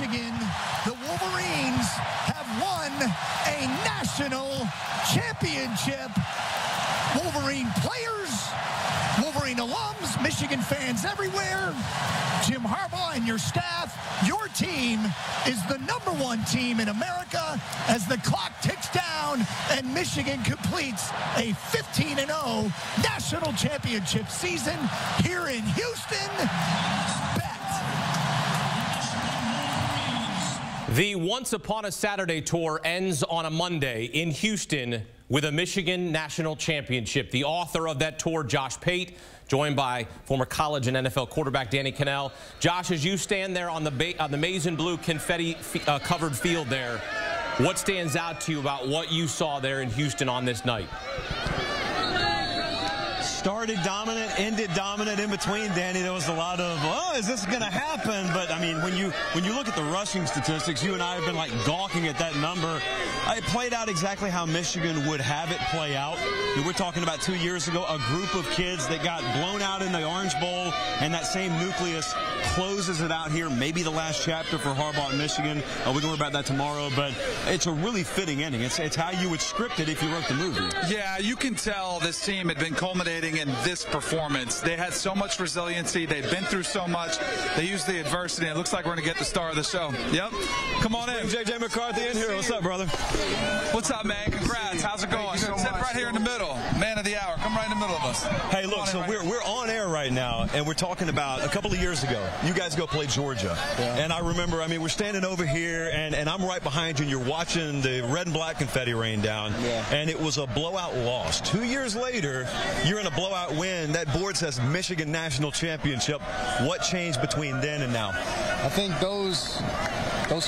Michigan, the Wolverines have won a national championship. Wolverine players, Wolverine alums, Michigan fans everywhere, Jim Harbaugh and your staff, your team is the #1 team in America as the clock ticks down and Michigan completes a 15-0 national championship season here in Houston. The Once Upon a Saturday tour ends on a Monday in Houston with a Michigan National Championship. The author of that tour, Josh Pate, joined by former college and NFL quarterback Danny Cannell. Josh, as you stand there on the maize and blue confetti-covered field there, what stands out to you about what you saw there in Houston on this night? Started dominant, ended dominant. In between, Danny, there was a lot of, oh, is this going to happen? But I mean, when you look at the rushing statistics, you and I have been like gawking at that number. It played out exactly how Michigan would have it play out. We're talking about 2 years ago, a group of kids that got blown out in the Orange Bowl, and that same nucleus closes it out here. Maybe the last chapter for Harbaugh in Michigan. We can worry about that tomorrow, but it's a really fitting ending. It's how you would script it if you wrote the movie. Yeah, you can tell this team had been culminating in this performance. They had so much resiliency. They've been through so much. They used the adversity. It looks like we're going to get the star of the show. Yep. Come on in. JJ McCarthy in here. What's up, brother? What's up, man? Congrats. How's it going? Sit right here in the middle. Man of the hour. Come right in the middle of us. Hey, look, so we're on air right now, and we're talking about a couple of years ago. You guys go play Georgia. Yeah. And I remember, I mean, we're standing over here, and I'm right behind you, and you're watching the red and black confetti rain down. Yeah. And it was a blowout loss. 2 years later, you're in a blowout win. That board says Michigan National Championship. What changed between then and now? I think those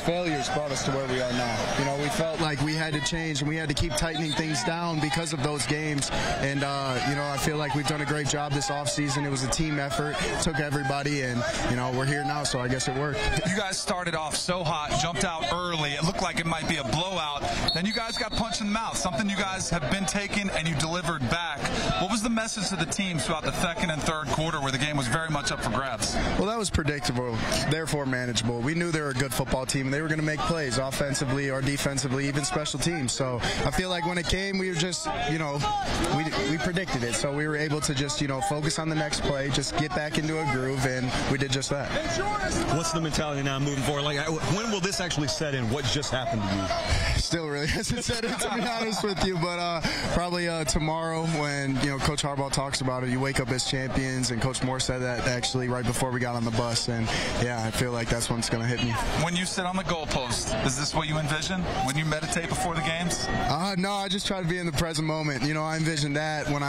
failures brought us to where we are now. You know, we felt like we had to change and we had to keep tightening things down because of those games. And, you know, I feel like we've done a great job this offseason. It was a team effort. It took everybody, and, you know, we're here now, so I guess it worked. You guys started off so hot, jumped out early. It looked like it might be a blowout. Then you guys got punched in the mouth, something you guys have been taking and you delivered back. What was the message to the teams throughout the second and third quarter where the game was very much up for grabs? Well, that was predictable, therefore manageable. We knew they were a good football team, and they were going to make plays offensively or defensively, even special teams. So I feel like when it came, we were just, you know, we predicted it. So we were able to just, you know, focus on the next play, just get back into a groove, and we did just that. What's the mentality now moving forward? Like, when will this actually set in? What just happened to you? Still really hasn't set in, to be honest with you, but probably tomorrow when, you know, Coach Harbaugh talks about it, you wake up as champions, and Coach Moore said that actually right before we got on the bus, and yeah, I feel like that's when it's going to hit me. When you sit on the goalpost, is this what you envision when you meditate before the games? No, I just try to be in the present moment. You know, I envision that when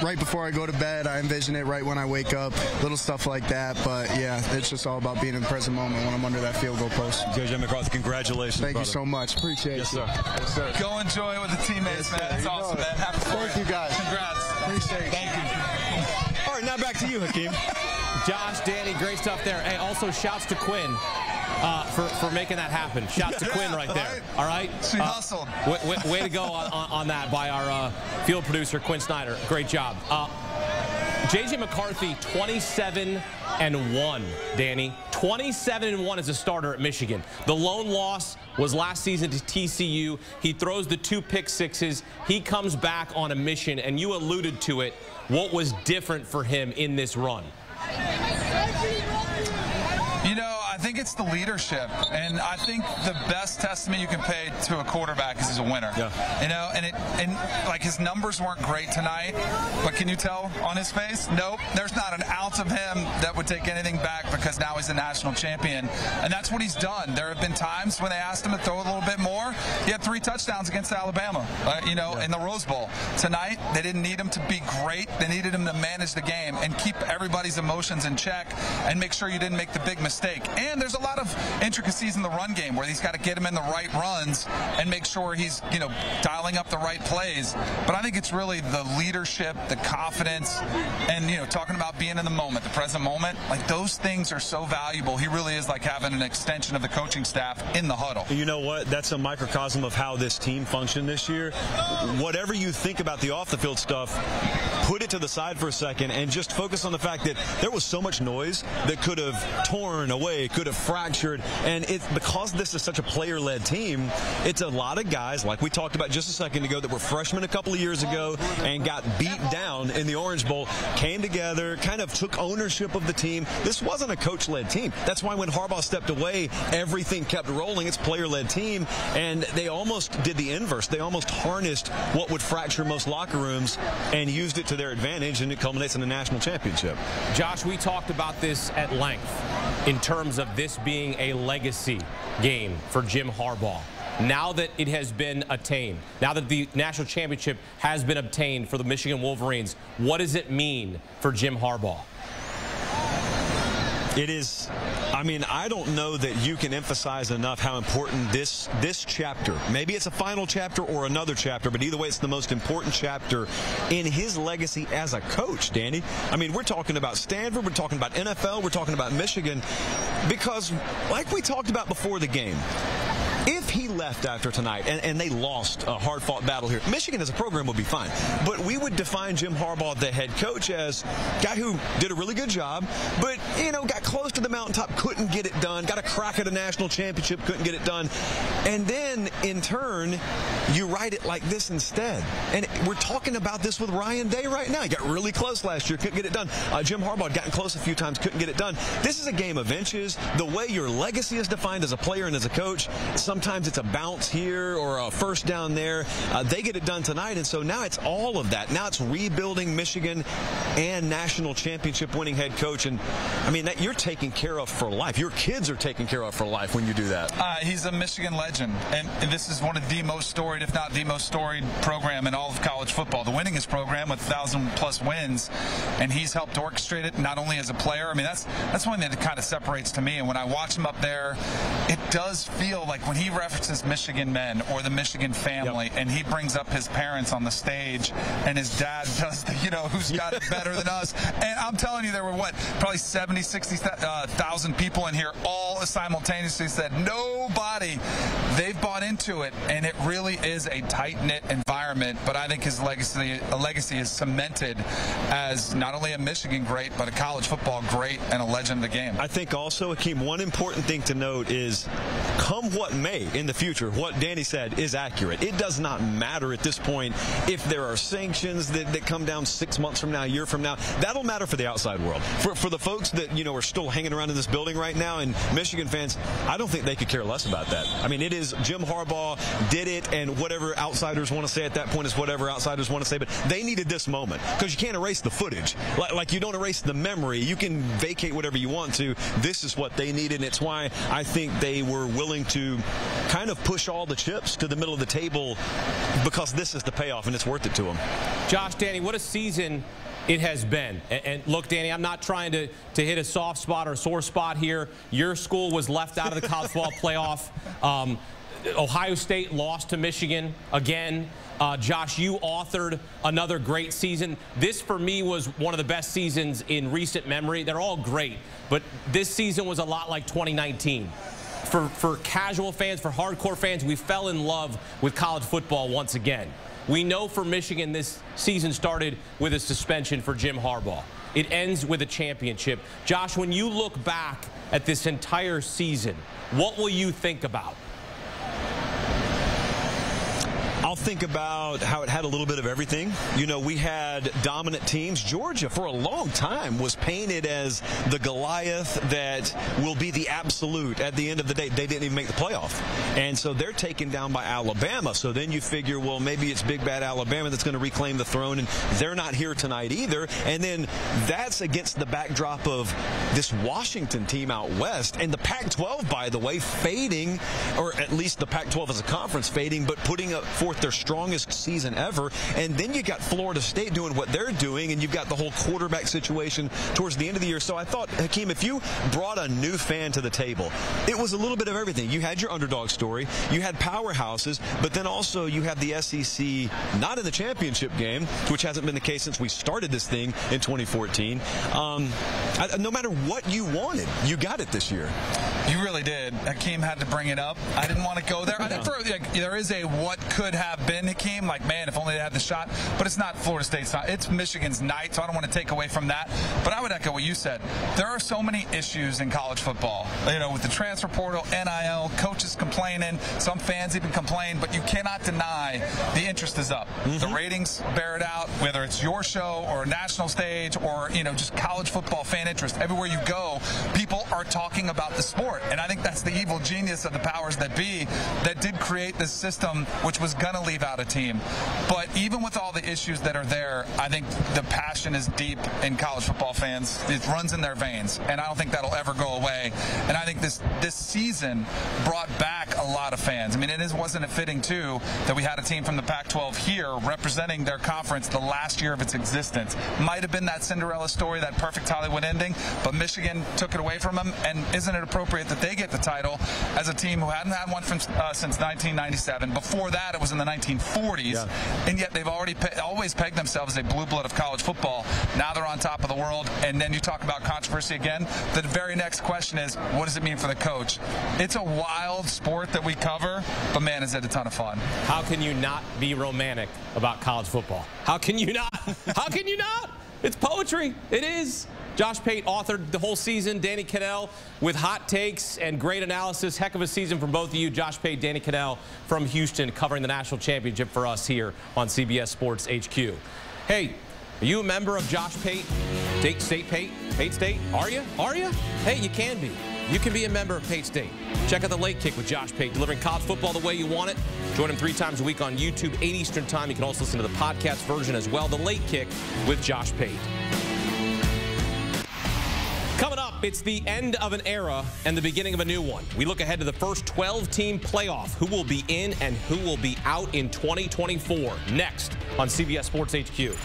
right before I go to bed. I envision it right when I wake up, little stuff like that. But yeah, it's just all about being in the present moment when I'm under that field goal post. JJ McCarthy, congratulations. Thank brother. you so much. Appreciate it. Yes, sir. Yes, sir. Go enjoy it with the teammates, man. It's awesome, man. Happy for Thank you, guys. Congrats. Appreciate it. Thank you. All right, now back to you, Hakeem. Josh, Danny, great stuff there. And also shouts to Quinn for making that happen. Shouts to Quinn right there. All right? She hustled. Way to go on that by our field producer, Quinn Snyder. Great job. JJ McCarthy, 27-1, Danny. 27-1 as a starter at Michigan. The lone loss was last season to TCU. He throws the 2 pick sixes. He comes back on a mission, and you alluded to it. What was different for him in this run? You know, I think it's the leadership, and I think the best testament you can pay to a quarterback is he's a winner. Yeah. You know, and like his numbers weren't great tonight, but can you tell on his face? Nope, there's not an ounce of him that would take anything back because now he's a national champion, and that's what he's done. There have been times when they asked him to throw a little bit more. He had 3 touchdowns against Alabama, you know, in the Rose Bowl. Tonight, they didn't need him to be great. They needed him to manage the game and keep everybody's emotions in check and make sure you didn't make the big mistake. And there's a lot of intricacies in the run game where he's got to get him in the right runs and make sure he's, you know, dialing up the right plays. But I think it's really the leadership, the confidence, and, you know, talking about being in the moment, the present moment. Like, those things are so valuable. He really is like having an extension of the coaching staff in the huddle. You know what? That's a microcosm of how this team functioned this year. Whatever you think about the off-the-field stuff, put it to the side for a second and just focus on the fact that there was so much noise that could have torn away, could have fractured, and because this is such a player-led team, it's a lot of guys, like we talked about just a second ago, that were freshmen a couple of years ago and got beat down in the Orange Bowl, came together, kind of took ownership of the team. This wasn't a coach-led team. That's why when Harbaugh stepped away, everything kept rolling. It's a player-led team, and they almost did the inverse. They almost harnessed what would fracture most locker rooms and used it to their advantage, and it culminates in a national championship. Josh, we talked about this at length in terms of this being a legacy game for Jim Harbaugh. Now that it has been attained, now that the national championship has been obtained for the Michigan Wolverines, what does it mean for Jim Harbaugh? It is, I mean, I don't know that you can emphasize enough how important this chapter, maybe it's a final chapter or another chapter, but either way, it's the most important chapter in his legacy as a coach, Danny. I mean, we're talking about Stanford, we're talking about NFL, we're talking about Michigan, because like we talked about before the game, if he left after tonight and they lost a hard-fought battle here, Michigan as a program would be fine. But we would define Jim Harbaugh, the head coach, as a guy who did a really good job, but, you know, got close to the mountaintop, couldn't get it done, got a crack at a national championship, couldn't get it done. And then, in turn, you write it like this instead. And we're talking about this with Ryan Day right now. He got really close last year, couldn't get it done. Jim Harbaugh had gotten close a few times, couldn't get it done. This is a game of inches. The way your legacy is defined as a player and as a coach, sometimes it's a bounce here or a first down there. They get it done tonight, and so now it's all of that. Now it's rebuilding Michigan and national championship winning head coach. And, I mean, that you're taken care of for life. Your kids are taken care of for life when you do that. He's a Michigan legend, and this is one of the most storied, if not the most storied program in all of college football. The winningest program with 1,000-plus wins, and he's helped orchestrate it not only as a player. I mean, that's one thing that kind of separates to me. And when I watch him up there, it does feel like when he references Michigan men or the Michigan family, and he brings up his parents on the stage, and his dad does the, you know, who's got it better than us. And I'm telling you, there were, what, probably 70, 60,000 people in here all simultaneously said, nobody. They've bought into it, and it really is a tight-knit environment. But I think his legacy is cemented as not only a Michigan great, but a college football great and a legend of the game. I think also, Hakeem, one important thing to note is, come what may in the future, what Danny said is accurate. It does not matter at this point if there are sanctions that come down 6 months from now, a year from now. That'll matter for the outside world. For the folks that, you know, are still hanging around in this building right now, and Michigan fans, I don't think they could care less about that. I mean, it is Jim Harbaugh did it, and whatever outsiders want to say at that point is whatever outsiders want to say. But they needed this moment, because you can't erase the footage. Like you don't erase the memory. You can vacate whatever you want to. This is what they needed, and it's why I think they were willing to kind of push all the chips to the middle of the table, because this is the payoff, and it's worth it to them. Josh, Danny, what a season it has been. And look, Danny, I'm not trying to hit a soft spot or a sore spot here. Your school was left out of the college football playoff. Ohio State lost to Michigan again. Josh, you authored another great season. This, for me, was one of the best seasons in recent memory. They're all great, but this season was a lot like 2019. For casual fans, for hardcore fans, we fell in love with college football once again. We know for Michigan this season started with a suspension for Jim Harbaugh. It ends with a championship. Josh, when you look back at this entire season, what will you think about? I'll think about how it had a little bit of everything. You know, we had dominant teams. Georgia, for a long time, was painted as the Goliath that will be the absolute at the end of the day. They didn't even make the playoff. And so they're taken down by Alabama. So then you figure, well, maybe it's big bad Alabama that's going to reclaim the throne, and they're not here tonight either. And then that's against the backdrop of this Washington team out west. And the Pac-12, by the way, fading, or at least the Pac-12 as a conference fading, but putting up forth their strongest season ever. And then you got Florida State doing what they're doing, and you've got the whole quarterback situation towards the end of the year. So I thought, Hakeem, if you brought a new fan to the table, it was a little bit of everything. You had your underdog story, you had powerhouses, but then also you have the SEC not in the championship game, which hasn't been the case since we started this thing in 2014. No matter what you wanted, you got it this year. You really did. Hakeem had to bring it up. I didn't want to go there. I think there is a what could have been, Hakeem. Like, man, if only they had the shot. But it's not Florida State's night. It's Michigan's night, so I don't want to take away from that. But I would echo what you said. There are so many issues in college football. You know, with the transfer portal, NIL, coaches complaining, some fans even complain, but you cannot deny the interest is up. The ratings bear it out, whether it's your show or a national stage or, you know, just college football fan interest. Everywhere you go, people are talking about the sport. And I think that's the evil genius of the powers that be that did create this system which was going to leave out a team. But even with all the issues that are there, I think the passion is deep in college football fans. It runs in their veins, and I don't think that'll ever go away. And I think this season brought back a lot of fans. I mean, wasn't it fitting, too, that we had a team from the Pac-12 here representing their conference the last year of its existence? Might have been that Cinderella story, that perfect Hollywood ending, but Michigan took it away from them, and isn't it appropriate that they get the title as a team who hadn't had one since 1997. Before that, it was in the 1940s, and yet they've always pegged themselves as a blue blood of college football. Now they're on top of the world, and then you talk about controversy again. The very next question is, what does it mean for the coach? It's a wild sport that we cover, but man, is it a ton of fun. How can you not be romantic about college football? How can you not? How can you not? It's poetry. It is. Josh Pate authored the whole season. Danny Cannell with hot takes and great analysis. Heck of a season from both of you. Josh Pate, Danny Cannell from Houston, covering the national championship for us here on CBS Sports HQ. Hey, are you a member of Josh Pate? Pate State? Are you? Are you? Hey, you can be. You can be a member of Pate State. Check out the Late Kick with Josh Pate, delivering college football the way you want it. Join him 3 times a week on YouTube, 8 Eastern Time. You can also listen to the podcast version as well. The Late Kick with Josh Pate. Coming up, it's the end of an era and the beginning of a new one. We look ahead to the first 12-team playoff. Who will be in and who will be out in 2024? Next on CBS Sports HQ.